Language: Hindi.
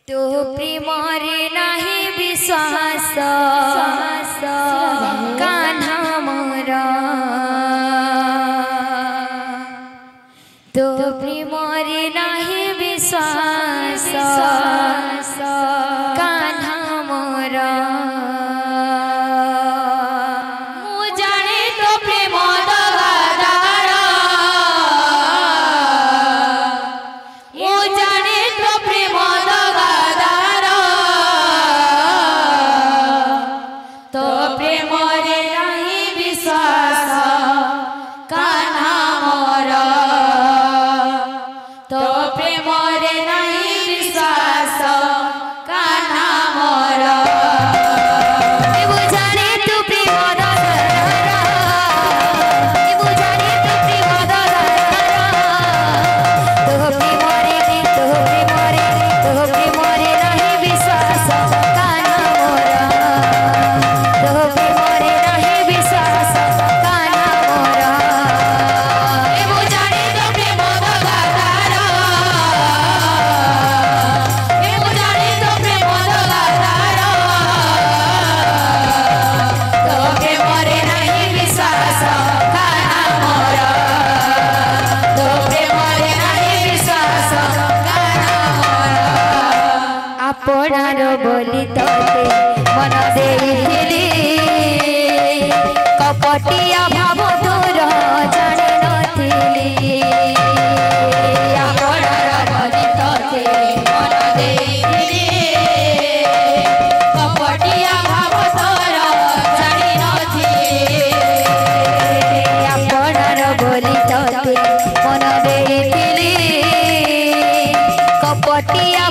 तो प्रेमरे नाही विश्वास कान्हा मोरा तो प्रेमरे नाही विश्वास कान्हा मोरा मु जाने तो प्रेम दगादार मु जाने तो प्रेम दगादार तो प्रेमरे नाही विश्वास कान्हा मोरा तो प्रेमरे नाही विश्वास कान्हा मोरा मु जाने तू प्रेम दगादार मु जाने तू प्रेम दगादार तो प्रेमरे नाही विश्वास कान्हा मोरा तो प्रेमरे नाही विश्वास कान्हा मोरा मु जाने तो प्रेम दगादार मु जाने तो प्रेम दगादार तो प्रेमरे नाही विश्वास कान्हा मोरा तो प्रेमरे नाही विश्वास कान्हा मोरा आपणार बोली तोते मन देइथिली कपटिया भाव दूर जानि नथिली आपणार बोली तोते मन देइथिली कपटिया भाव दूर जानि नथिली आपणार बोली तोते मन देइथिली कपटिया